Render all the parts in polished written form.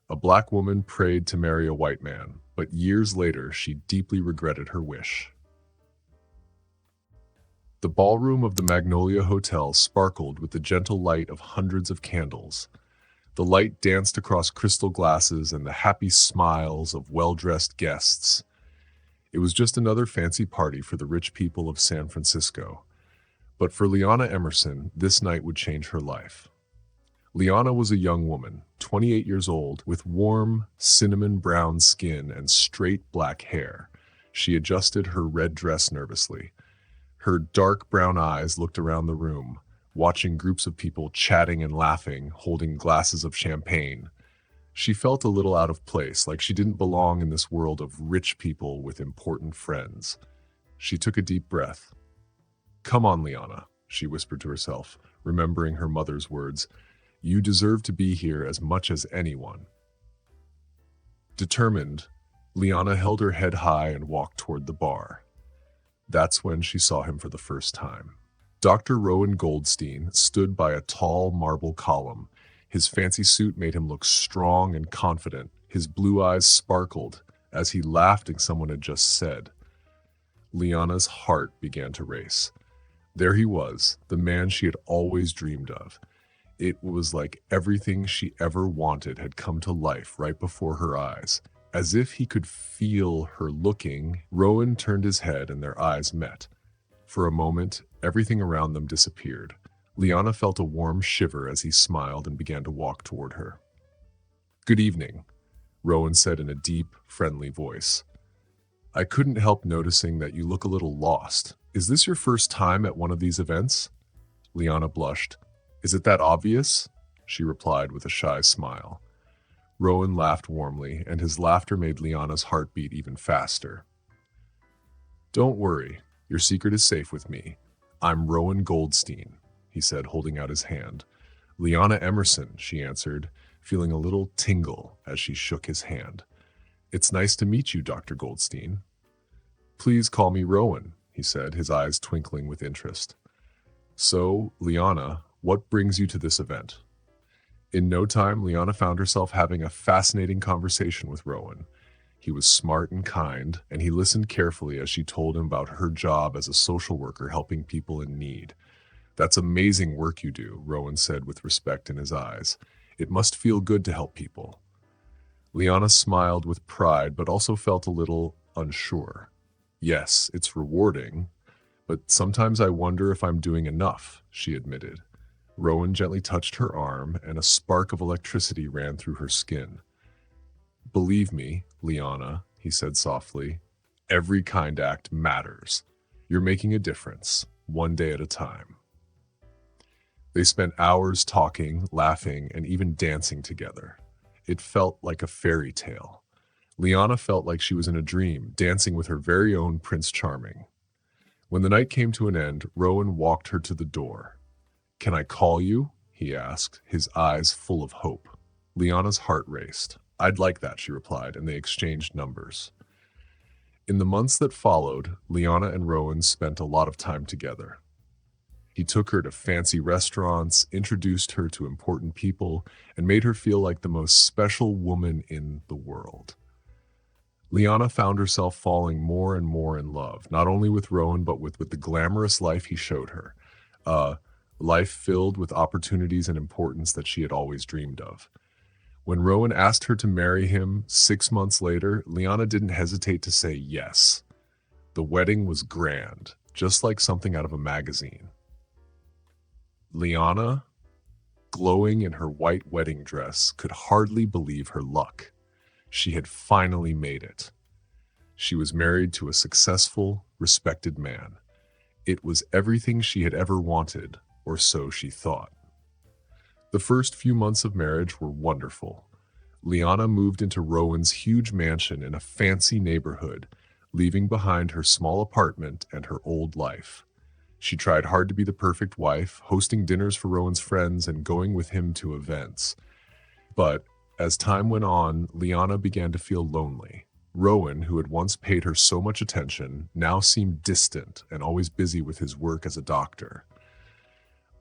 A black woman prayed to marry a white man, but years later she deeply regretted her wish. The ballroom of the Magnolia Hotel sparkled with the gentle light of hundreds of candles. The light danced across crystal glasses and the happy smiles of well-dressed guests. It was just another fancy party for the rich people of San Francisco. But for Liana Emerson, this night would change her life. Liana was a young woman, 28 years old, with warm, cinnamon brown skin and straight black hair. She adjusted her red dress nervously. Her dark brown eyes looked around the room, watching groups of people chatting and laughing, holding glasses of champagne. She felt a little out of place, like she didn't belong in this world of rich people with important friends. She took a deep breath. "Come on, Liana," she whispered to herself, remembering her mother's words. "You deserve to be here as much as anyone." Determined, Liana held her head high and walked toward the bar. That's when she saw him for the first time. Dr. Rowan Goldstein stood by a tall marble column. His fancy suit made him look strong and confident. His blue eyes sparkled as he laughed at someone had just said. Liana's heart began to race. There he was, the man she had always dreamed of. It was like everything she ever wanted had come to life right before her eyes. As if he could feel her looking, Rowan turned his head and their eyes met. For a moment, everything around them disappeared. Liana felt a warm shiver as he smiled and began to walk toward her. "Good evening," Rowan said in a deep, friendly voice. "I couldn't help noticing that you look a little lost. Is this your first time at one of these events?" Liana blushed. "Is it that obvious?" she replied with a shy smile. Rowan laughed warmly, and his laughter made Liana's heart beat even faster. "Don't worry, your secret is safe with me. I'm Rowan Goldstein," he said, holding out his hand. "Liana Emerson," she answered, feeling a little tingle as she shook his hand. "It's nice to meet you, Dr. Goldstein." "Please call me Rowan," he said, his eyes twinkling with interest. "So, Liana, what brings you to this event?" In no time, Liana found herself having a fascinating conversation with Rowan. He was smart and kind, and he listened carefully as she told him about her job as a social worker helping people in need. "That's amazing work you do," Rowan said with respect in his eyes. "It must feel good to help people." Liana smiled with pride, but also felt a little unsure. "Yes, it's rewarding, but sometimes I wonder if I'm doing enough," she admitted. Rowan gently touched her arm, and a spark of electricity ran through her skin. "Believe me, Liana," he said softly, "every kind act matters. You're making a difference, one day at a time." They spent hours talking, laughing, and even dancing together. It felt like a fairy tale. Liana felt like she was in a dream, dancing with her very own Prince Charming. When the night came to an end, Rowan walked her to the door. "Can I call you?" he asked, his eyes full of hope. Liana's heart raced. "I'd like that," she replied, and they exchanged numbers. In the months that followed, Liana and Rowan spent a lot of time together. He took her to fancy restaurants, introduced her to important people, and made her feel like the most special woman in the world. Liana found herself falling more and more in love, not only with Rowan, but with the glamorous life he showed her. Life filled with opportunities and importance that she had always dreamed of. When Rowan asked her to marry him 6 months later, Liana didn't hesitate to say yes. The wedding was grand, just like something out of a magazine. Liana, glowing in her white wedding dress, could hardly believe her luck. She had finally made it. She was married to a successful, respected man. It was everything she had ever wanted, or so she thought. The first few months of marriage were wonderful. Liana moved into Rowan's huge mansion in a fancy neighborhood, leaving behind her small apartment and her old life. She tried hard to be the perfect wife, hosting dinners for Rowan's friends and going with him to events. But as time went on, Liana began to feel lonely. Rowan, who had once paid her so much attention, now seemed distant and always busy with his work as a doctor.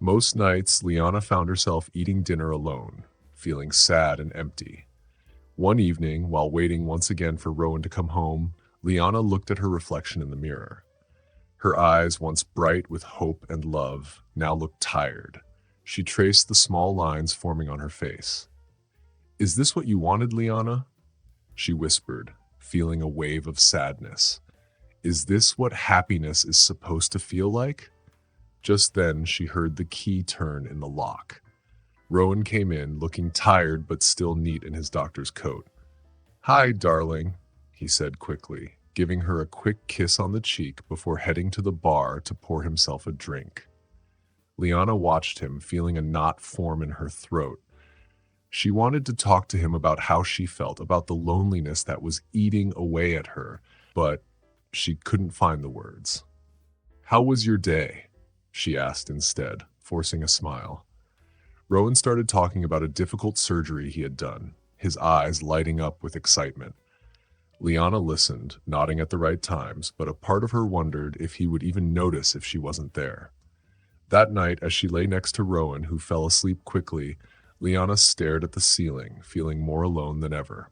Most nights, Liana found herself eating dinner alone, feeling sad and empty. One evening, while waiting once again for Rowan to come home, Liana looked at her reflection in the mirror. Her eyes, once bright with hope and love, now looked tired. She traced the small lines forming on her face. "Is this what you wanted, Liana?" she whispered, feeling a wave of sadness. "Is this what happiness is supposed to feel like?" Just then, she heard the key turn in the lock. Rowan came in, looking tired but still neat in his doctor's coat. "Hi, darling," he said quickly, giving her a quick kiss on the cheek before heading to the bar to pour himself a drink. Liana watched him, feeling a knot form in her throat. She wanted to talk to him about how she felt, about the loneliness that was eating away at her, but she couldn't find the words. "How was your day?" she asked instead, forcing a smile. Rowan started talking about a difficult surgery he had done, his eyes lighting up with excitement. Liana listened, nodding at the right times, but a part of her wondered if he would even notice if she wasn't there. That night, as she lay next to Rowan, who fell asleep quickly, Liana stared at the ceiling, feeling more alone than ever.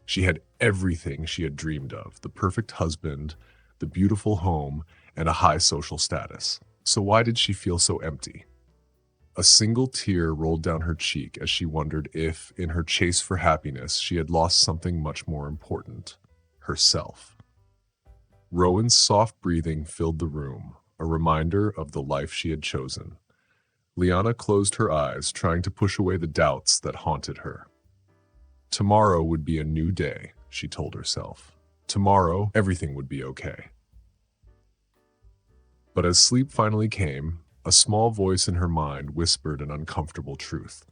She had everything she had dreamed of: the perfect husband, the beautiful home, and a high social status. So why did she feel so empty? A single tear rolled down her cheek as she wondered if, in her chase for happiness, she had lost something much more important: herself. Rowan's soft breathing filled the room, a reminder of the life she had chosen. Liana closed her eyes, trying to push away the doubts that haunted her. Tomorrow would be a new day, she told herself. Tomorrow, everything would be okay. But as sleep finally came, a small voice in her mind whispered an uncomfortable truth.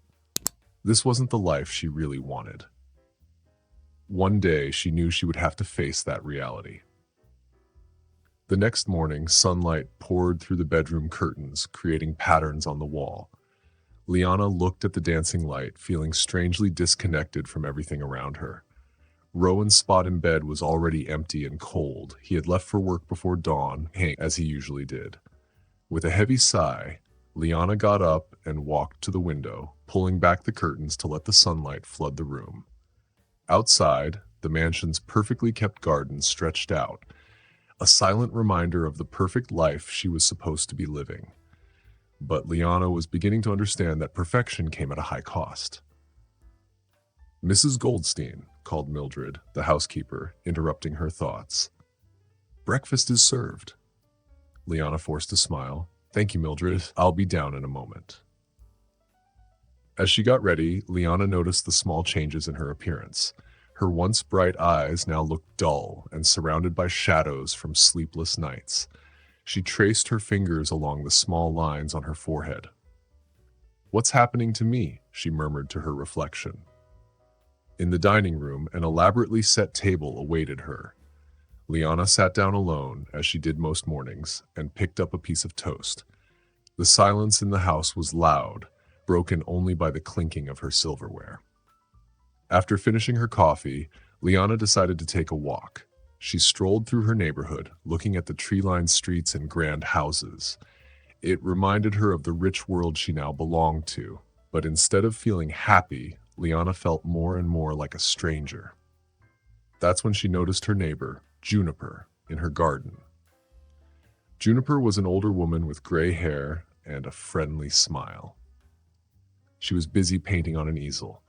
This wasn't the life she really wanted. One day, she knew she would have to face that reality. The next morning, sunlight poured through the bedroom curtains, creating patterns on the wall. Liana looked at the dancing light, feeling strangely disconnected from everything around her. Rowan's spot in bed was already empty and cold. He had left for work before dawn, as he usually did. With a heavy sigh, Liana got up and walked to the window, pulling back the curtains to let the sunlight flood the room. Outside, the mansion's perfectly kept garden stretched out, a silent reminder of the perfect life she was supposed to be living. But Liana was beginning to understand that perfection came at a high cost. "Mrs. Goldstein," called Mildred, the housekeeper, interrupting her thoughts. "Breakfast is served." Liana forced a smile. "Thank you, Mildred. I'll be down in a moment." As she got ready, Liana noticed the small changes in her appearance. Her once bright eyes now looked dull and surrounded by shadows from sleepless nights. She traced her fingers along the small lines on her forehead. "What's happening to me?" she murmured to her reflection. In the dining room, an elaborately set table awaited her. Liana sat down alone, as she did most mornings, and picked up a piece of toast. The silence in the house was loud, broken only by the clinking of her silverware. After finishing her coffee, Liana decided to take a walk. She strolled through her neighborhood, looking at the tree-lined streets and grand houses. It reminded her of the rich world she now belonged to, but instead of feeling happy, Liana felt more and more like a stranger. That's when she noticed her neighbor, Juniper, in her garden. Juniper was an older woman with gray hair and a friendly smile. She was busy painting on an easel.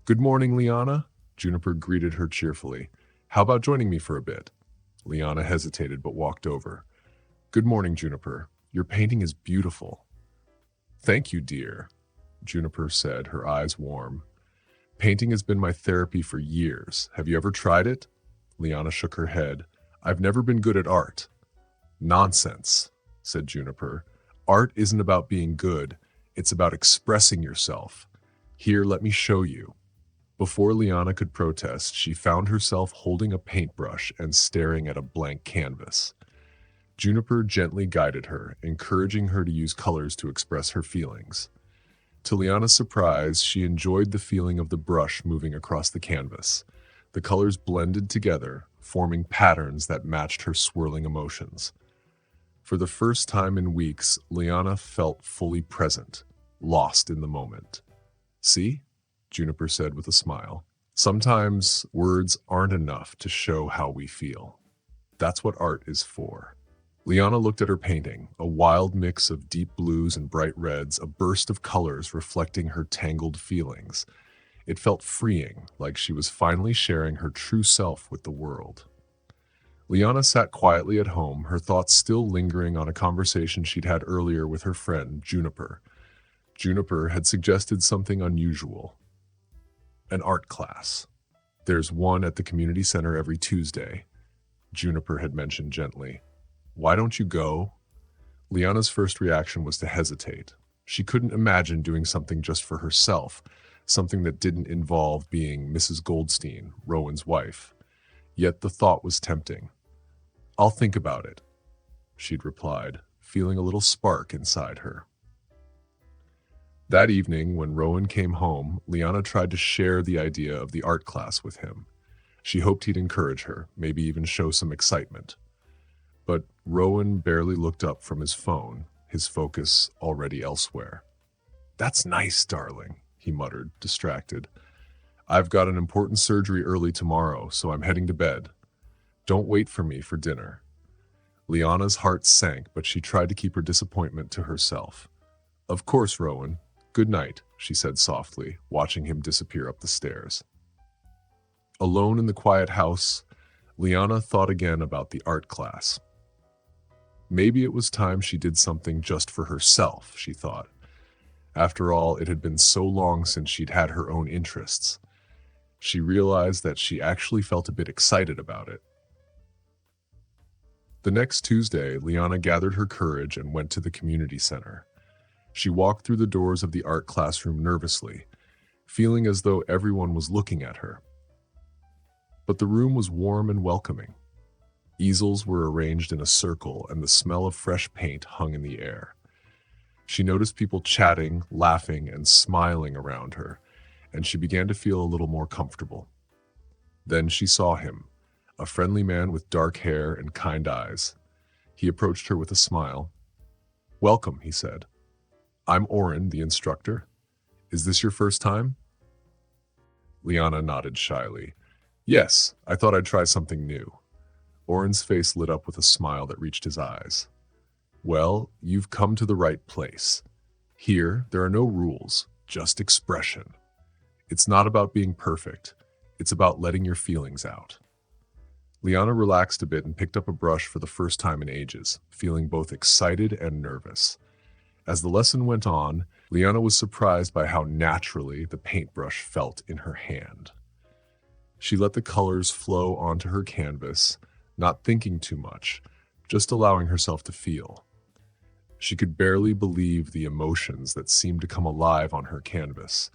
"Good morning, Liana," Juniper greeted her cheerfully. "How about joining me for a bit?" Liana hesitated but walked over. "Good morning, Juniper. Your painting is beautiful." "Thank you, dear," Juniper said, her eyes warm. "Painting has been my therapy for years. Have you ever tried it?" Liana shook her head. "I've never been good at art." "Nonsense," said Juniper. "Art isn't about being good. It's about expressing yourself. Here, let me show you." Before Liana could protest, she found herself holding a paintbrush and staring at a blank canvas. Juniper gently guided her, encouraging her to use colors to express her feelings. To Liana's surprise, she enjoyed the feeling of the brush moving across the canvas. The colors blended together, forming patterns that matched her swirling emotions. For the first time in weeks, Liana felt fully present, lost in the moment. "See?" Juniper said with a smile. Sometimes words aren't enough to show how we feel. That's what art is for. Liana looked at her painting, a wild mix of deep blues and bright reds, a burst of colors reflecting her tangled feelings. It felt freeing, like she was finally sharing her true self with the world. Liana sat quietly at home, her thoughts still lingering on a conversation she'd had earlier with her friend, Juniper. Juniper had suggested something unusual. An art class. There's one at the community center every Tuesday, Juniper had mentioned gently. Why don't you go? Liana's first reaction was to hesitate. She couldn't imagine doing something just for herself, something that didn't involve being Mrs. Goldstein, Rowan's wife. Yet the thought was tempting. I'll think about it, she'd replied, feeling a little spark inside her. That evening, when Rowan came home, Liana tried to share the idea of the art class with him. She hoped he'd encourage her, maybe even show some excitement. But Rowan barely looked up from his phone, his focus already elsewhere. That's nice, darling, he muttered, distracted. I've got an important surgery early tomorrow, so I'm heading to bed. Don't wait for me for dinner. Liana's heart sank, but she tried to keep her disappointment to herself. Of course, Rowan. Good night, she said softly, watching him disappear up the stairs. Alone in the quiet house, Liana thought again about the art class. Maybe it was time she did something just for herself, she thought. After all, it had been so long since she'd had her own interests. She realized that she actually felt a bit excited about it. The next Tuesday, Liana gathered her courage and went to the community center. She walked through the doors of the art classroom nervously, feeling as though everyone was looking at her. But the room was warm and welcoming. Easels were arranged in a circle, and the smell of fresh paint hung in the air. She noticed people chatting, laughing, and smiling around her, and she began to feel a little more comfortable. Then she saw him, a friendly man with dark hair and kind eyes. He approached her with a smile. Welcome, he said. I'm Oren, the instructor. Is this your first time? Liana nodded shyly. Yes, I thought I'd try something new. Oren's face lit up with a smile that reached his eyes. Well, you've come to the right place. Here, there are no rules, just expression. It's not about being perfect. It's about letting your feelings out. Liana relaxed a bit and picked up a brush for the first time in ages, feeling both excited and nervous. As the lesson went on, Liana was surprised by how naturally the paintbrush felt in her hand. She let the colors flow onto her canvas, not thinking too much, just allowing herself to feel. She could barely believe the emotions that seemed to come alive on her canvas.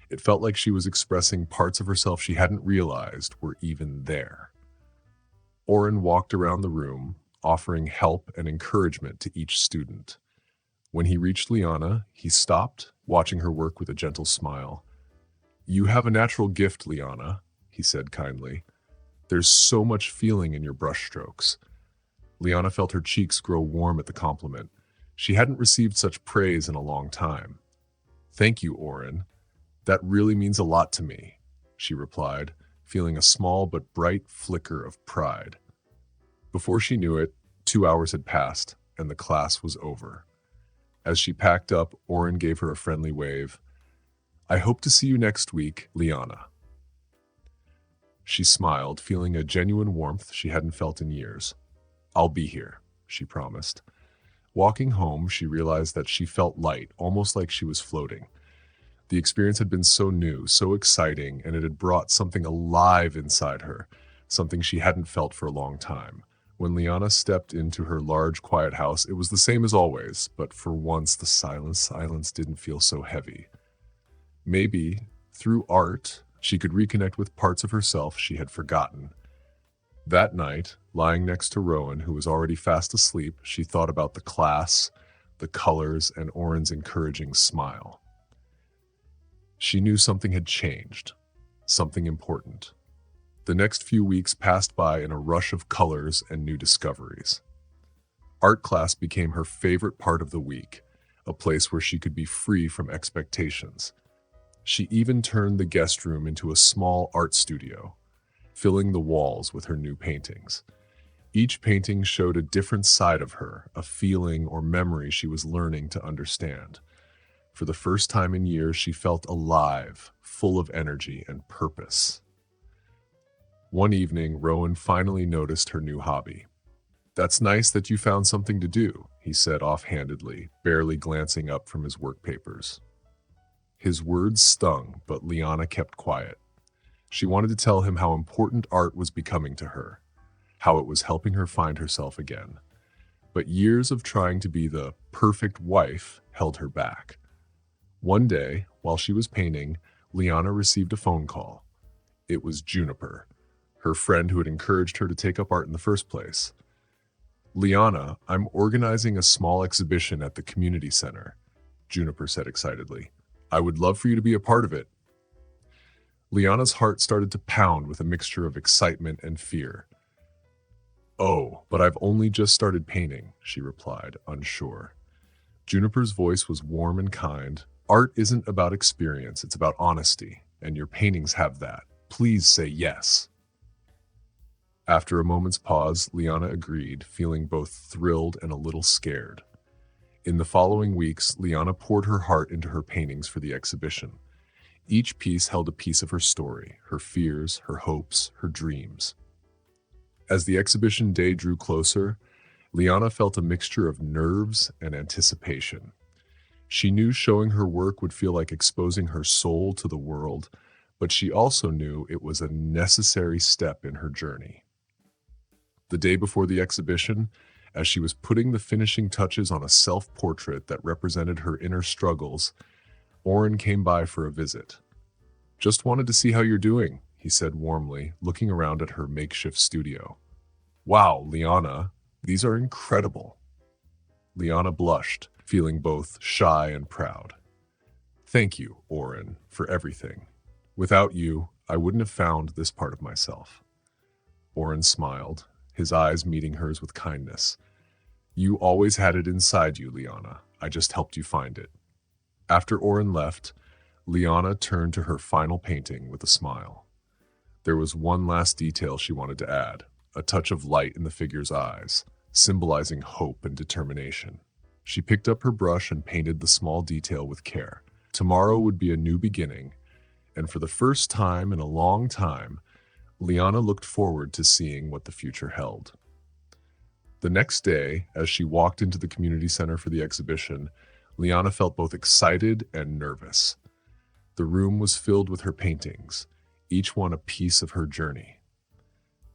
It felt like she was expressing parts of herself she hadn't realized were even there. Oren walked around the room, offering help and encouragement to each student. When he reached Liana, he stopped, watching her work with a gentle smile. You have a natural gift, Liana, he said kindly. There's so much feeling in your brushstrokes. Liana felt her cheeks grow warm at the compliment. She hadn't received such praise in a long time. Thank you, Oren. That really means a lot to me, she replied, feeling a small but bright flicker of pride. Before she knew it, 2 hours had passed, and the class was over. As she packed up, Oren gave her a friendly wave. I hope to see you next week, Liana. She smiled, feeling a genuine warmth she hadn't felt in years. I'll be here, she promised. Walking home, she realized that she felt light, almost like she was floating. The experience had been so new, so exciting, and it had brought something alive inside her, something she hadn't felt for a long time. When Liana stepped into her large, quiet house, it was the same as always, but for once the silence didn't feel so heavy. Maybe, through art, she could reconnect with parts of herself she had forgotten. That night, lying next to Rowan, who was already fast asleep, she thought about the class, the colors, and Oren's encouraging smile. She knew something had changed, something important. The next few weeks passed by in a rush of colors and new discoveries. Art class became her favorite part of the week, a place where she could be free from expectations. She even turned the guest room into a small art studio, filling the walls with her new paintings. Each painting showed a different side of her, a feeling or memory she was learning to understand. For the first time in years, she felt alive, full of energy and purpose. One evening, Rowan finally noticed her new hobby. "That's nice that you found something to do," he said offhandedly, barely glancing up from his work papers. His words stung, but Liana kept quiet. She wanted to tell him how important art was becoming to her, how it was helping her find herself again. But years of trying to be the perfect wife held her back. One day, while she was painting, Liana received a phone call. It was Juniper, her friend who had encouraged her to take up art in the first place. "Liana, I'm organizing a small exhibition at the community center," Juniper said excitedly. "I would love for you to be a part of it." Liana's heart started to pound with a mixture of excitement and fear. "Oh, but I've only just started painting," she replied, unsure. Juniper's voice was warm and kind. "Art isn't about experience, it's about honesty, and your paintings have that. Please say yes." After a moment's pause, Liana agreed, feeling both thrilled and a little scared. In the following weeks, Liana poured her heart into her paintings for the exhibition. Each piece held a piece of her story, her fears, her hopes, her dreams. As the exhibition day drew closer, Liana felt a mixture of nerves and anticipation. She knew showing her work would feel like exposing her soul to the world, but she also knew it was a necessary step in her journey. The day before the exhibition, as she was putting the finishing touches on a self-portrait that represented her inner struggles, Oren came by for a visit. "Just wanted to see how you're doing," he said warmly, looking around at her makeshift studio. "Wow, Liana, these are incredible." Liana blushed, feeling both shy and proud. "Thank you, Oren, for everything. Without you, I wouldn't have found this part of myself." Oren smiled, his eyes meeting hers with kindness. "You always had it inside you, Liana. I just helped you find it." After Oren left, Liana turned to her final painting with a smile. There was one last detail she wanted to add, a touch of light in the figure's eyes, symbolizing hope and determination. She picked up her brush and painted the small detail with care. Tomorrow would be a new beginning, and for the first time in a long time, Liana looked forward to seeing what the future held. The next day, as she walked into the community center for the exhibition, Liana felt both excited and nervous. The room was filled with her paintings, each one a piece of her journey.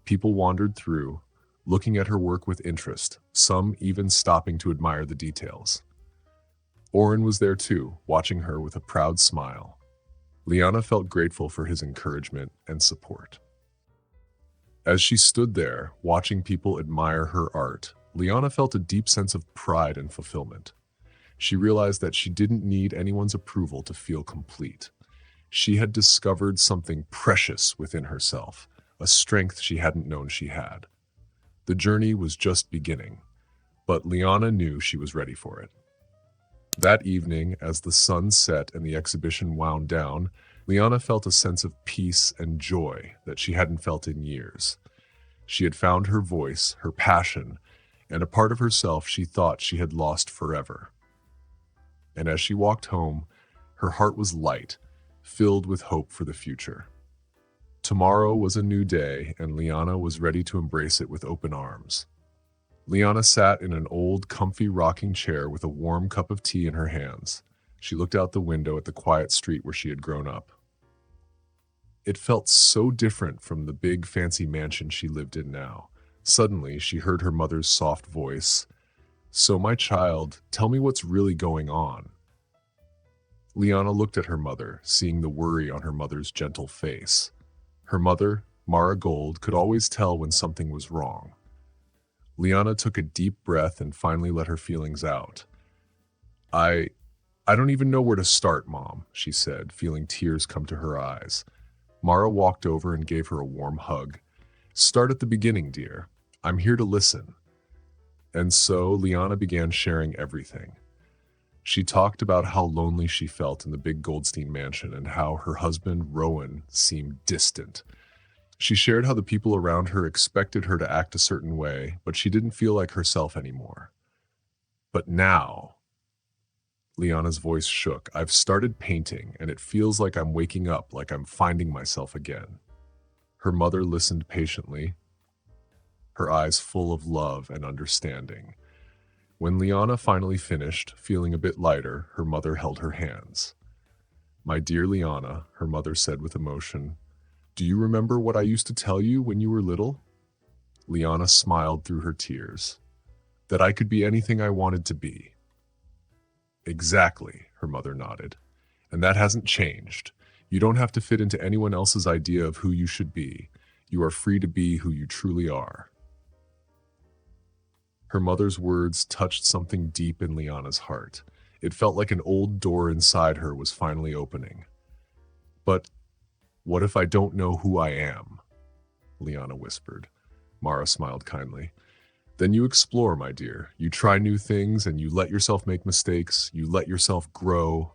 People wandered through, looking at her work with interest, some even stopping to admire the details. Oren was there too, watching her with a proud smile. Liana felt grateful for his encouragement and support. As she stood there, watching people admire her art, Liana felt a deep sense of pride and fulfillment. She realized that she didn't need anyone's approval to feel complete. She had discovered something precious within herself, a strength she hadn't known she had. The journey was just beginning, but Liana knew she was ready for it. That evening, as the sun set and the exhibition wound down, Liana felt a sense of peace and joy that she hadn't felt in years. She had found her voice, her passion, and a part of herself she thought she had lost forever. And as she walked home, her heart was light, filled with hope for the future. Tomorrow was a new day, and Liana was ready to embrace it with open arms. Liana sat in an old, comfy rocking chair with a warm cup of tea in her hands. She looked out the window at the quiet street where she had grown up. It felt so different from the big, fancy mansion she lived in now. Suddenly, she heard her mother's soft voice. "So, my child, tell me what's really going on." Liana looked at her mother, seeing the worry on her mother's gentle face. Her mother, Mara Gold, could always tell when something was wrong. Liana took a deep breath and finally let her feelings out. I don't even know where to start, Mom," she said, feeling tears come to her eyes. Mara walked over and gave her a warm hug. "Start at the beginning, dear. I'm here to listen." And so Liana began sharing everything. She talked about how lonely she felt in the big Goldstein mansion and how her husband, Rowan, seemed distant. She shared how the people around her expected her to act a certain way, but she didn't feel like herself anymore. But now, Liana's voice shook. I've started painting, and it feels like I'm waking up, like I'm finding myself again. Her mother listened patiently, her eyes full of love and understanding. When Liana finally finished, feeling a bit lighter, her mother held her hands. My dear Liana, her mother said with emotion, do you remember what I used to tell you when you were little? Liana smiled through her tears. That I could be anything I wanted to be. Exactly, her mother nodded. And that hasn't changed. You don't have to fit into anyone else's idea of who you should be. You are free to be who you truly are. Her mother's words touched something deep in Liana's heart. It felt like an old door inside her was finally opening. But what if I don't know who I am? Liana whispered. Mara smiled kindly. Then you explore, my dear. You try new things and you let yourself make mistakes. You let yourself grow.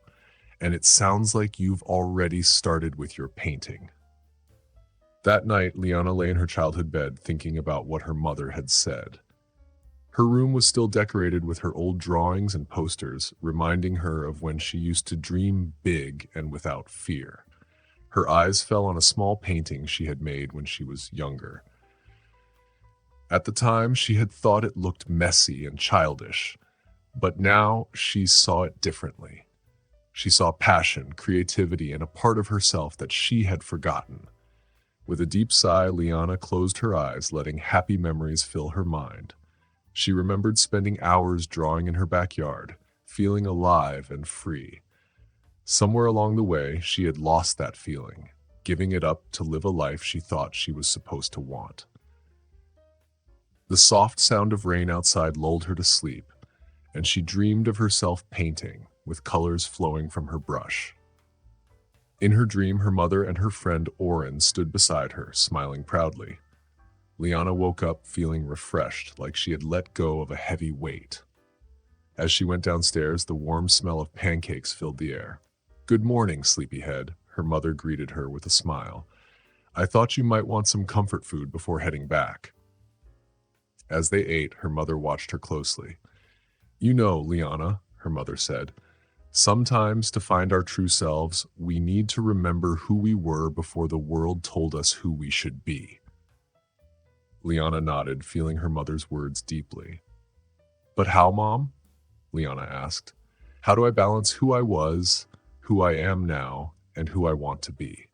And it sounds like you've already started with your painting. That night, Liana lay in her childhood bed thinking about what her mother had said. Her room was still decorated with her old drawings and posters, reminding her of when she used to dream big and without fear. Her eyes fell on a small painting she had made when she was younger. At the time, she had thought it looked messy and childish, but now she saw it differently. She saw passion, creativity, and a part of herself that she had forgotten. With a deep sigh, Liana closed her eyes, letting happy memories fill her mind. She remembered spending hours drawing in her backyard, feeling alive and free. Somewhere along the way, she had lost that feeling, giving it up to live a life she thought she was supposed to want. The soft sound of rain outside lulled her to sleep, and she dreamed of herself painting, with colors flowing from her brush. In her dream, her mother and her friend Oren stood beside her, smiling proudly. Liana woke up feeling refreshed, like she had let go of a heavy weight. As she went downstairs, the warm smell of pancakes filled the air. Good morning, sleepyhead, her mother greeted her with a smile. I thought you might want some comfort food before heading back. As they ate, her mother watched her closely. You know, Liana, her mother said, sometimes to find our true selves, we need to remember who we were before the world told us who we should be. Liana nodded, feeling her mother's words deeply. But how, Mom? Liana asked. How do I balance who I was, who I am now, and who I want to be?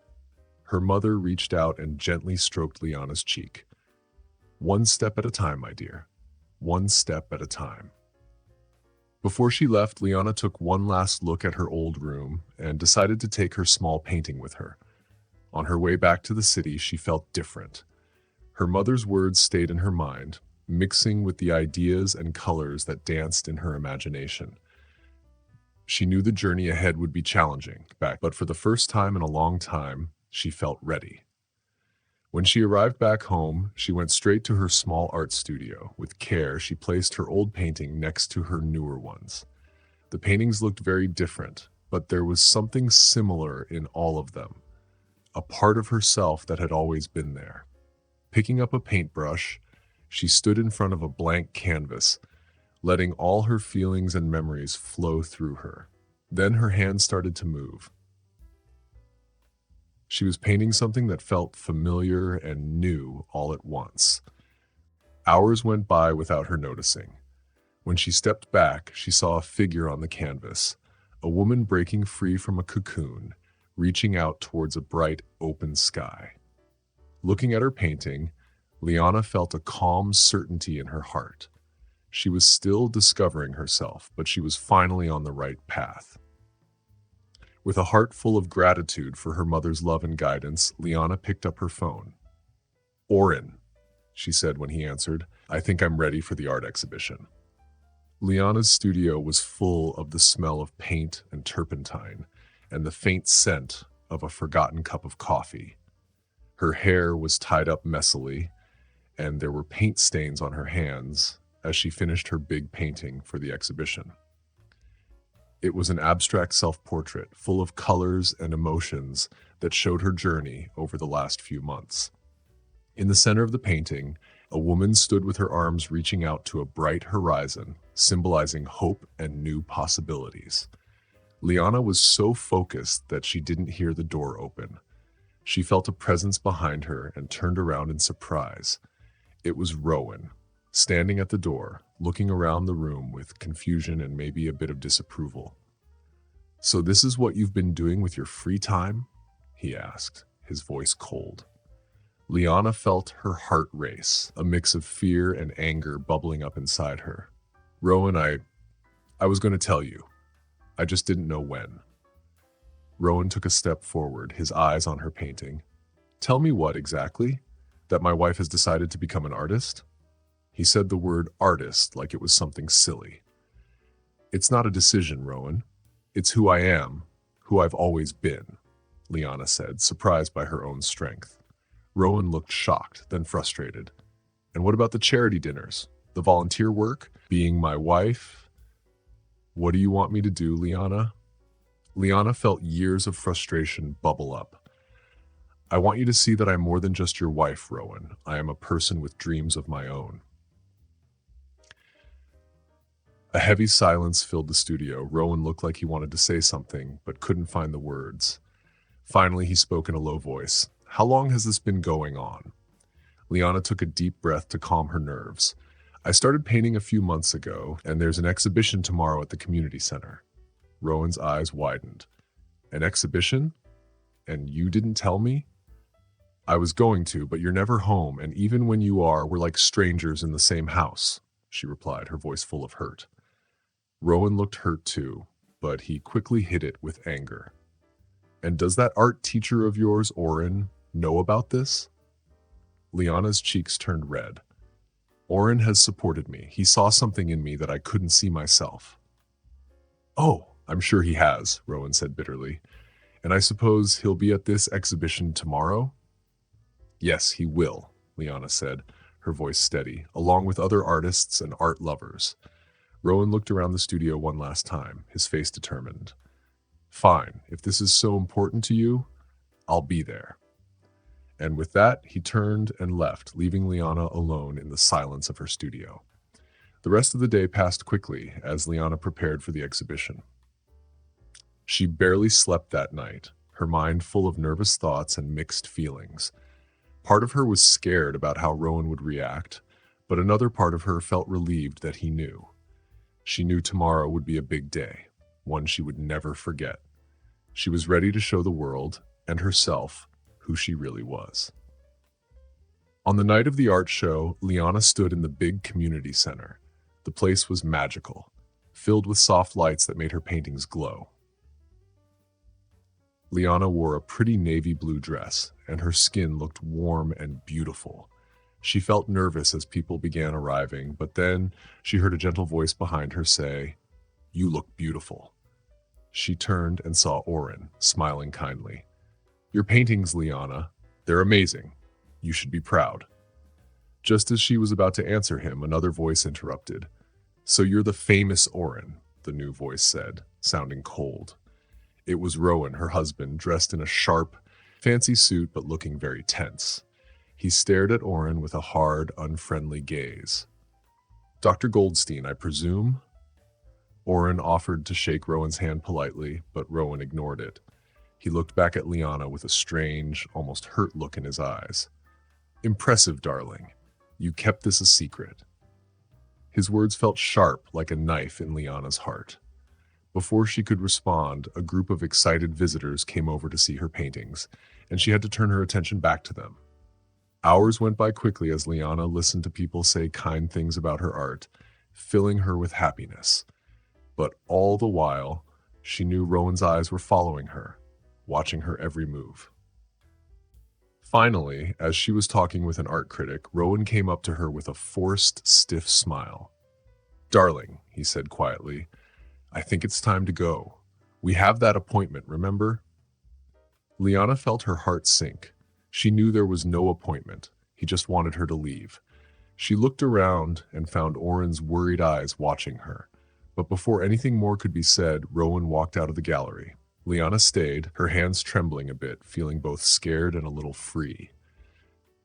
Her mother reached out and gently stroked Liana's cheek. One step at a time, my dear. One step at a time. Before she left, Liana took one last look at her old room and decided to take her small painting with her. On her way back to the city, she felt different. Her mother's words stayed in her mind, mixing with the ideas and colors that danced in her imagination. She knew the journey ahead would be challenging, but for the first time in a long time, she felt ready. When she arrived back home, she went straight to her small art studio. With care, she placed her old painting next to her newer ones. The paintings looked very different, but there was something similar in all of them, a part of herself that had always been there. Picking up a paintbrush, she stood in front of a blank canvas, letting all her feelings and memories flow through her. Then her hand started to move. She was painting something that felt familiar and new all at once. Hours went by without her noticing. When she stepped back, she saw a figure on the canvas, a woman breaking free from a cocoon, reaching out towards a bright, open sky. Looking at her painting, Liana felt a calm certainty in her heart. She was still discovering herself, but she was finally on the right path. With a heart full of gratitude for her mother's love and guidance, Liana picked up her phone. Oren, she said when he answered, I think I'm ready for the art exhibition. Liana's studio was full of the smell of paint and turpentine, and the faint scent of a forgotten cup of coffee. Her hair was tied up messily, and there were paint stains on her hands as she finished her big painting for the exhibition. It was an abstract self-portrait full of colors and emotions that showed her journey over the last few months. In the center of the painting, a woman stood with her arms reaching out to a bright horizon, symbolizing hope and new possibilities. Liana was so focused that she didn't hear the door open. She felt a presence behind her and turned around in surprise. It was Rowan, standing at the door, looking around the room with confusion and maybe a bit of disapproval. "So this is what you've been doing with your free time?" he asked, his voice cold. Liana felt her heart race, a mix of fear and anger bubbling up inside her. "Rowan, I was going to tell you. I just didn't know when." Rowan took a step forward, his eyes on her painting. "Tell me what exactly? That my wife has decided to become an artist?" He said the word artist like it was something silly. "It's not a decision, Rowan. It's who I am, who I've always been," Liana said, surprised by her own strength. Rowan looked shocked, then frustrated. "And what about the charity dinners? The volunteer work? Being my wife? What do you want me to do, Liana?" Liana felt years of frustration bubble up. "I want you to see that I'm more than just your wife, Rowan. I am a person with dreams of my own." A heavy silence filled the studio. Rowan looked like he wanted to say something, but couldn't find the words. Finally, he spoke in a low voice. "How long has this been going on?" Liana took a deep breath to calm her nerves. "I started painting a few months ago, and there's an exhibition tomorrow at the community center." Rowan's eyes widened. "An exhibition? And you didn't tell me?" "I was going to, but you're never home, and even when you are, we're like strangers in the same house," she replied, her voice full of hurt. Rowan looked hurt too, but he quickly hid it with anger. "And does that art teacher of yours, Oren, know about this?" Liana's cheeks turned red. "Oren has supported me. He saw something in me that I couldn't see myself." "Oh, I'm sure he has," Rowan said bitterly. "And I suppose he'll be at this exhibition tomorrow?" "Yes, he will," Liana said, her voice steady, along with other artists and art lovers. Rowan looked around the studio one last time, his face determined. "Fine, if this is so important to you, I'll be there." And with that, he turned and left, leaving Liana alone in the silence of her studio. The rest of the day passed quickly as Liana prepared for the exhibition. She barely slept that night, her mind full of nervous thoughts and mixed feelings. Part of her was scared about how Rowan would react, but another part of her felt relieved that he knew. She knew tomorrow would be a big day, one she would never forget. She was ready to show the world, and herself, who she really was. On the night of the art show, Liana stood in the big community center. The place was magical, filled with soft lights that made her paintings glow. Liana wore a pretty navy blue dress, and her skin looked warm and beautiful. She felt nervous as people began arriving, but then she heard a gentle voice behind her say, "You look beautiful." She turned and saw Oren, smiling kindly. "Your paintings, Liana, they're amazing. You should be proud." Just as she was about to answer him, another voice interrupted. "So you're the famous Oren," the new voice said, sounding cold. It was Rowan, her husband, dressed in a sharp, fancy suit but looking very tense. He stared at Oren with a hard, unfriendly gaze. "Dr. Goldstein, I presume?" Oren offered to shake Rowan's hand politely, but Rowan ignored it. He looked back at Liana with a strange, almost hurt look in his eyes. "Impressive, darling. You kept this a secret." His words felt sharp, like a knife in Liana's heart. Before she could respond, a group of excited visitors came over to see her paintings, and she had to turn her attention back to them. Hours went by quickly as Liana listened to people say kind things about her art, filling her with happiness. But all the while, she knew Rowan's eyes were following her, watching her every move. Finally, as she was talking with an art critic, Rowan came up to her with a forced, stiff smile. "Darling," he said quietly, "I think it's time to go. We have that appointment, remember?" Liana felt her heart sink. She knew there was no appointment. He just wanted her to leave. She looked around and found Oren's worried eyes watching her. But before anything more could be said, Rowan walked out of the gallery. Liana stayed, her hands trembling a bit, feeling both scared and a little free.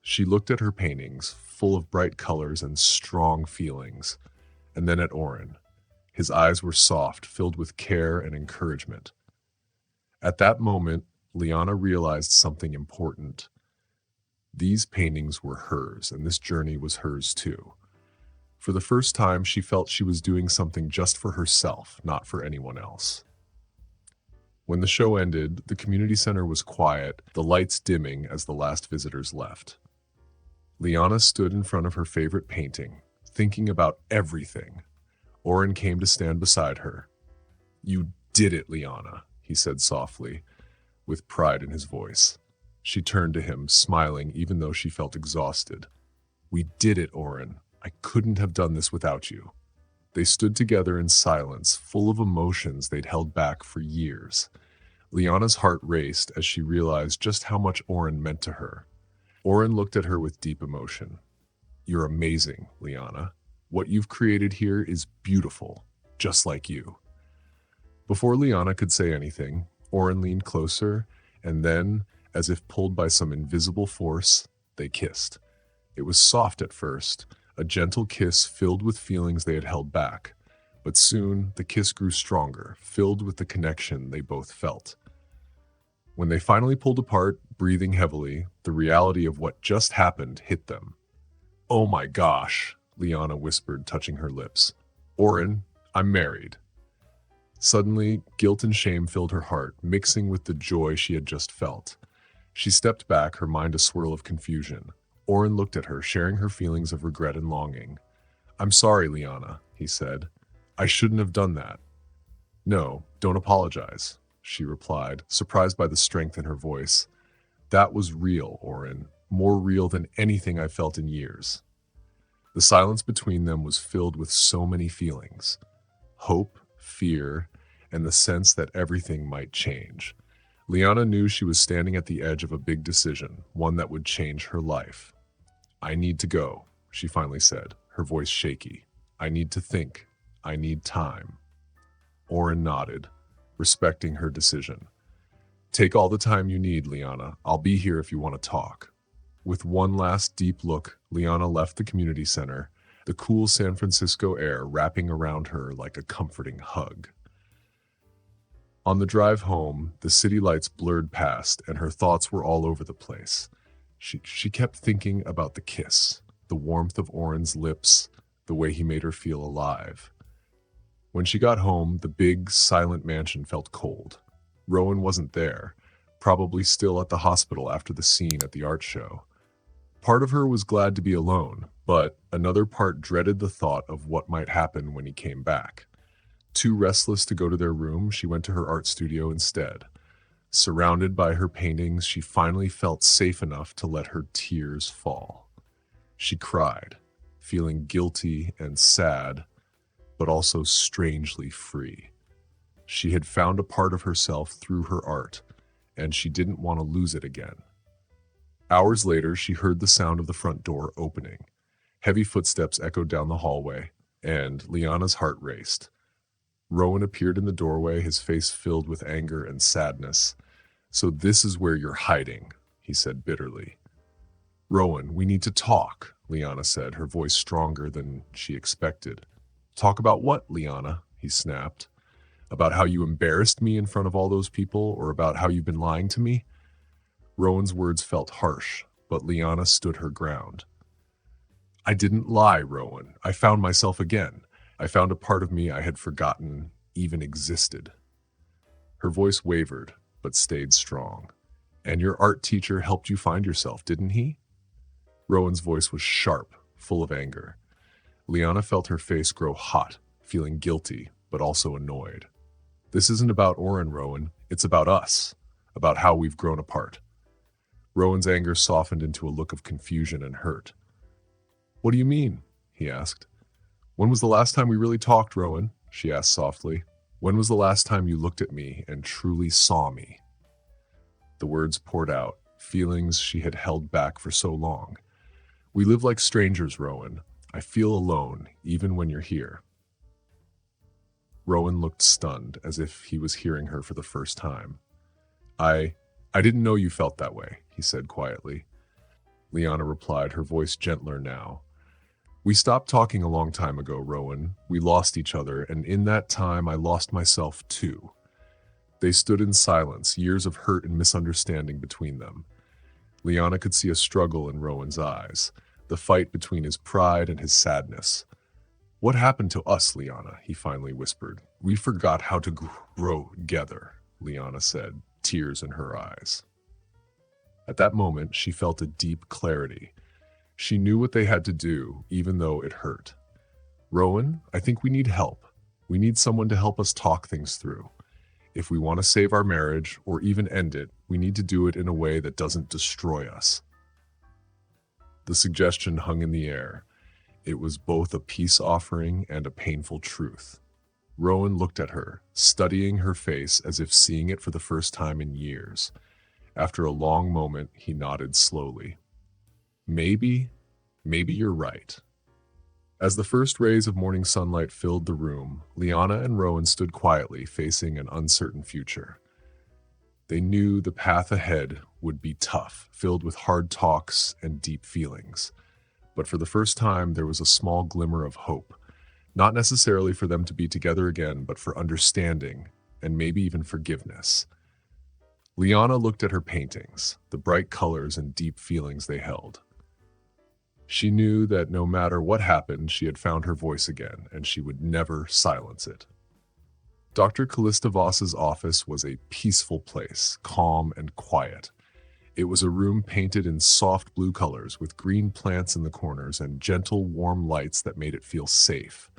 She looked at her paintings, full of bright colors and strong feelings, and then at Oren. His eyes were soft, filled with care and encouragement. At that moment, Liana realized something important. These paintings were hers, and this journey was hers too. For the first time, she felt she was doing something just for herself, not for anyone else. When the show ended, the community center was quiet, the lights dimming as the last visitors left. Liana stood in front of her favorite painting, thinking about everything. Oren came to stand beside her. "You did it, Liana," he said softly, with pride in his voice. She turned to him, smiling even though she felt exhausted. "We did it, Oren. I couldn't have done this without you." They stood together in silence, full of emotions they'd held back for years. Liana's heart raced as she realized just how much Oren meant to her. Oren looked at her with deep emotion. "You're amazing, Liana. What you've created here is beautiful, just like you." Before Liana could say anything, Oren leaned closer, and then, as if pulled by some invisible force, they kissed. It was soft at first, a gentle kiss filled with feelings they had held back. But soon, the kiss grew stronger, filled with the connection they both felt. When they finally pulled apart, breathing heavily, the reality of what just happened hit them. "Oh my gosh," Liana whispered, touching her lips. "Oren, I'm married." Suddenly, guilt and shame filled her heart, mixing with the joy she had just felt. She stepped back, her mind a swirl of confusion. Oren looked at her, sharing her feelings of regret and longing. "I'm sorry, Liana," he said. "I shouldn't have done that." "No, don't apologize," she replied, surprised by the strength in her voice. "That was real, Oren, more real than anything I've felt in years." The silence between them was filled with so many feelings. Hope, fear, and the sense that everything might change. Liana knew she was standing at the edge of a big decision, one that would change her life. "I need to go," she finally said, her voice shaky. "I need to think. I need time." Oren nodded, respecting her decision. "Take all the time you need, Liana. I'll be here if you want to talk." With one last deep look, Liana left the community center, the cool San Francisco air wrapping around her like a comforting hug. On the drive home, the city lights blurred past, and her thoughts were all over the place. She kept thinking about the kiss, the warmth of Oren's lips, the way he made her feel alive. When she got home, the big, silent mansion felt cold. Rowan wasn't there, probably still at the hospital after the scene at the art show. Part of her was glad to be alone, but another part dreaded the thought of what might happen when he came back. Too restless to go to their room, she went to her art studio instead. Surrounded by her paintings, she finally felt safe enough to let her tears fall. She cried, feeling guilty and sad, but also strangely free. She had found a part of herself through her art, and she didn't want to lose it again. Hours later, she heard the sound of the front door opening. Heavy footsteps echoed down the hallway, and Liana's heart raced. Rowan appeared in the doorway, his face filled with anger and sadness. "So this is where you're hiding," he said bitterly. "Rowan, we need to talk," Liana said, her voice stronger than she expected. "Talk about what, Liana?" he snapped. "About how you embarrassed me in front of all those people, or about how you've been lying to me?" Rowan's words felt harsh, but Liana stood her ground. "I didn't lie, Rowan. I found myself again. I found a part of me I had forgotten even existed." Her voice wavered, but stayed strong. "And your art teacher helped you find yourself, didn't he?" Rowan's voice was sharp, full of anger. Liana felt her face grow hot, feeling guilty, but also annoyed. "This isn't about Oren, Rowan. It's about us, about how we've grown apart." Rowan's anger softened into a look of confusion and hurt. "What do you mean?" he asked. "When was the last time we really talked, Rowan?" she asked softly. "When was the last time you looked at me and truly saw me?" The words poured out, feelings she had held back for so long. "We live like strangers, Rowan. I feel alone, even when you're here." Rowan looked stunned, as if he was hearing her for the first time. I I didn't know you felt that way, he said quietly. Liana replied, her voice gentler now. We stopped talking a long time ago, Rowan. We lost each other, and in that time I lost myself too. They stood in silence, years of hurt and misunderstanding between them. Liana could see a struggle in Rowan's eyes, the fight between his pride and his sadness. What happened to us, Liana? He finally whispered. We forgot how to grow together, Liana said, tears in her eyes. At that moment, she felt a deep clarity. She knew what they had to do, even though it hurt. Rowan, I think we need help. We need someone to help us talk things through. If we want to save our marriage, or even end it, we need to do it in a way that doesn't destroy us. The suggestion hung in the air. It was both a peace offering and a painful truth. Rowan looked at her, studying her face as if seeing it for the first time in years. After a long moment, he nodded slowly. Maybe you're right. As the first rays of morning sunlight filled the room, Liana and Rowan stood quietly, facing an uncertain future. They knew the path ahead would be tough, filled with hard talks and deep feelings. But for the first time, there was a small glimmer of hope, not necessarily for them to be together again, but for understanding and maybe even forgiveness. Liana looked at her paintings, the bright colors and deep feelings they held. She knew that no matter what happened, she had found her voice again, and she would never silence it. Dr. Callista Voss's office was a peaceful place, calm and quiet. It was a room painted in soft blue colors with green plants in the corners and gentle, warm lights that made it feel safe.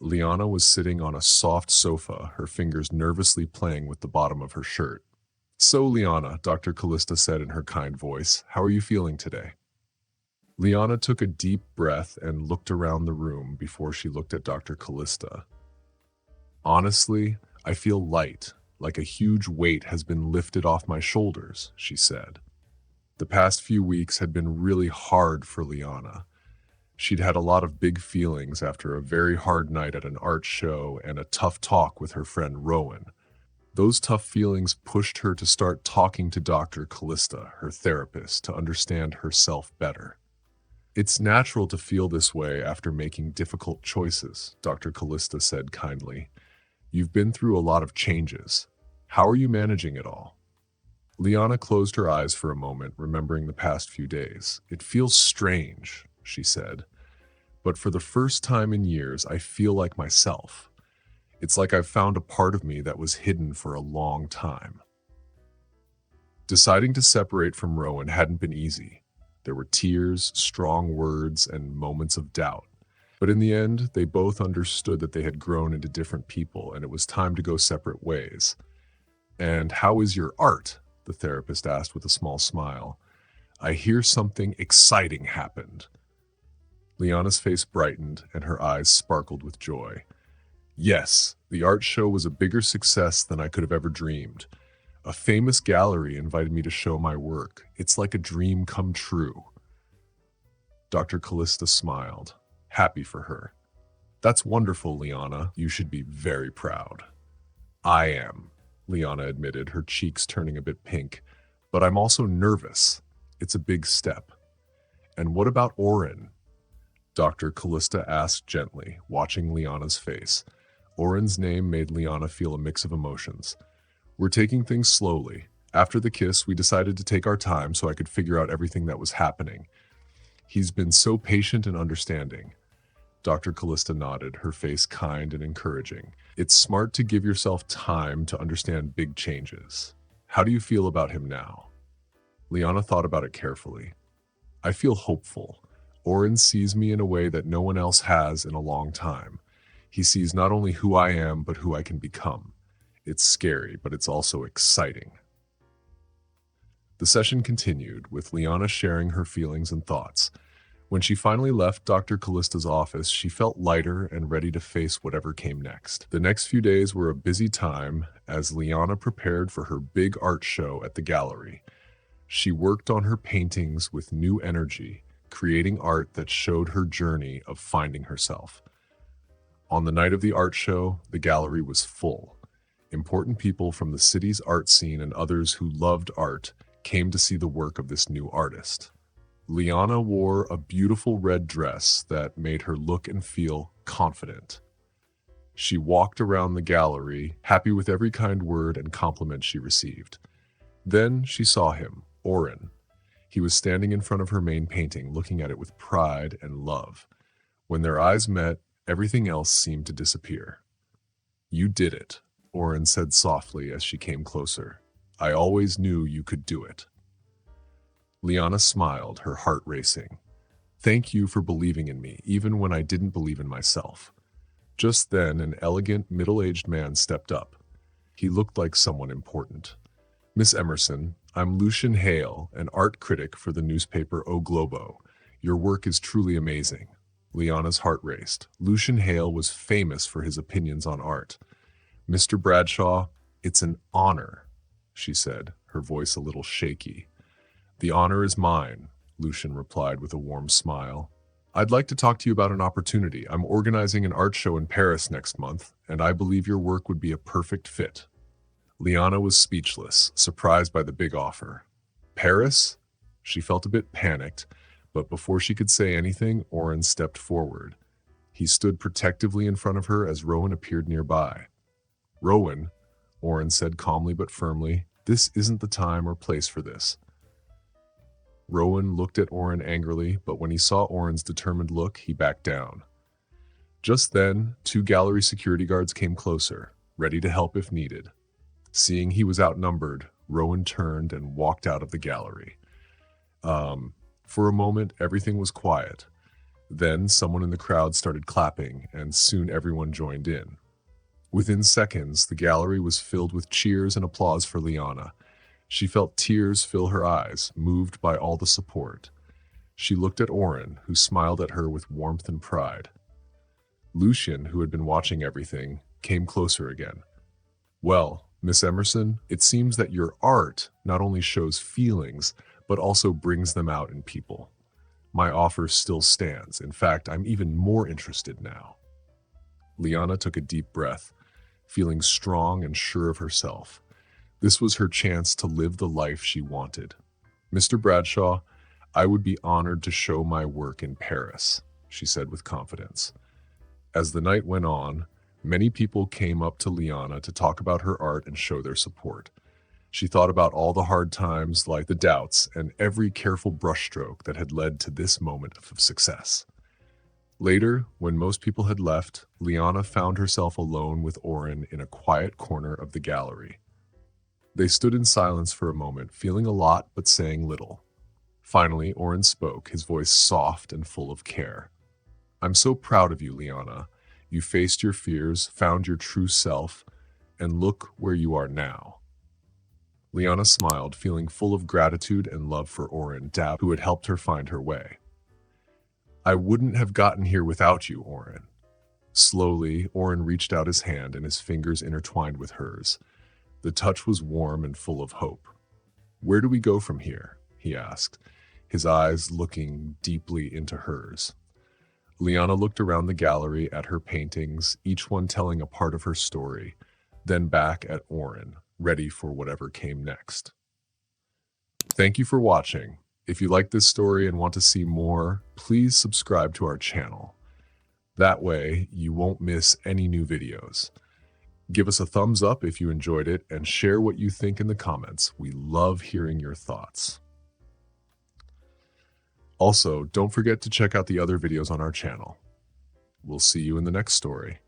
Liana was sitting on a soft sofa, her fingers nervously playing with the bottom of her shirt. So, Liana, Dr. Callista said in her kind voice, how are you feeling today? Liana took a deep breath and looked around the room before she looked at Dr. Callista. Honestly, I feel light, like a huge weight has been lifted off my shoulders, she said. The past few weeks had been really hard for Liana. She'd had a lot of big feelings after a very hard night at an art show and a tough talk with her friend Rowan. Those tough feelings pushed her to start talking to Dr. Callista, her therapist, to understand herself better. It's natural to feel this way after making difficult choices, Dr. Callista said kindly. You've been through a lot of changes. How are you managing it all? Liana closed her eyes for a moment, remembering the past few days. It feels strange, she said. But for the first time in years, I feel like myself. It's like I've found a part of me that was hidden for a long time. Deciding to separate from Rowan hadn't been easy. There were tears, strong words, and moments of doubt. But in the end, they both understood that they had grown into different people, and it was time to go separate ways. And how is your art? The therapist asked with a small smile. I hear something exciting happened. Liana's face brightened, and her eyes sparkled with joy. Yes, the art show was a bigger success than I could have ever dreamed. A famous gallery invited me to show my work. It's like a dream come true. Dr. Callista smiled, happy for her. That's wonderful, Liana. You should be very proud. I am, Liana admitted, her cheeks turning a bit pink. But I'm also nervous. It's a big step. And what about Oren? Dr. Callista asked gently, watching Liana's face. Oren's name made Liana feel a mix of emotions. We're taking things slowly. After the kiss, we decided to take our time so I could figure out everything that was happening. He's been so patient and understanding. Dr. Callista nodded, her face kind and encouraging. It's smart to give yourself time to understand big changes. How do you feel about him now? Liana thought about it carefully. I feel hopeful. Oren sees me in a way that no one else has in a long time. He sees not only who I am, but who I can become. It's scary, but it's also exciting. The session continued, with Liana sharing her feelings and thoughts. When she finally left Dr. Callista's office, she felt lighter and ready to face whatever came next. The next few days were a busy time as Liana prepared for her big art show at the gallery. She worked on her paintings with new energy, creating art that showed her journey of finding herself. On the night of the art show, the gallery was full. Important people from the city's art scene and others who loved art came to see the work of this new artist. Liana wore a beautiful red dress that made her look and feel confident. She walked around the gallery, happy with every kind word and compliment she received. Then she saw him, Oren. He was standing in front of her main painting, looking at it with pride and love. When their eyes met, everything else seemed to disappear. "You did it," Oren said softly as she came closer. "I always knew you could do it." Liana smiled, her heart racing. "Thank you for believing in me, even when I didn't believe in myself." Just then, an elegant, middle-aged man stepped up. He looked like someone important. "Miss Emerson, I'm Lucian Hale, an art critic for the newspaper O Globo. Your work is truly amazing." Liana's heart raced. Lucian Hale was famous for his opinions on art. "Mr. Bradshaw, it's an honor," she said, her voice a little shaky. "The honor is mine," Lucian replied with a warm smile. "I'd like to talk to you about an opportunity. I'm organizing an art show in Paris next month, and I believe your work would be a perfect fit." Liana was speechless, surprised by the big offer. "Paris?" She felt a bit panicked, but before she could say anything, Oren stepped forward. He stood protectively in front of her as Rowan appeared nearby. "Rowan," Oren said calmly but firmly, "this isn't the time or place for this." Rowan looked at Oren angrily, but when he saw Oren's determined look, he backed down. Just then, 2 gallery security guards came closer, ready to help if needed. Seeing he was outnumbered, Rowan turned and walked out of the gallery. For a moment, everything was quiet. Then someone in the crowd started clapping, and soon everyone joined in. Within seconds, the gallery was filled with cheers and applause for Liana. She felt tears fill her eyes, moved by all the support. She looked at Oren, who smiled at her with warmth and pride. Lucian, who had been watching everything, came closer again. "Well, Miss Emerson, it seems that your art not only shows feelings, but also brings them out in people. My offer still stands. In fact, I'm even more interested now." Liana took a deep breath, feeling strong and sure of herself. This was her chance to live the life she wanted. "Mr. Bradshaw, I would be honored to show my work in Paris," she said with confidence. As the night went on, many people came up to Liana to talk about her art and show their support. She thought about all the hard times, like the doubts, and every careful brushstroke that had led to this moment of success. Later, when most people had left, Liana found herself alone with Oren in a quiet corner of the gallery. They stood in silence for a moment, feeling a lot but saying little. Finally, Oren spoke, his voice soft and full of care. "I'm so proud of you, Liana. You faced your fears, found your true self, and look where you are now." Liana smiled, feeling full of gratitude and love for Oren, who had helped her find her way. "I wouldn't have gotten here without you, Oren." Slowly, Oren reached out his hand and his fingers intertwined with hers. The touch was warm and full of hope. "Where do we go from here?" he asked, his eyes looking deeply into hers. Liana looked around the gallery at her paintings, each one telling a part of her story, then back at Oren, ready for whatever came next. Thank you for watching. If you like this story and want to see more, please subscribe to our channel. That way, you won't miss any new videos. Give us a thumbs up if you enjoyed it and share what you think in the comments. We love hearing your thoughts. Also, don't forget to check out the other videos on our channel. We'll see you in the next story.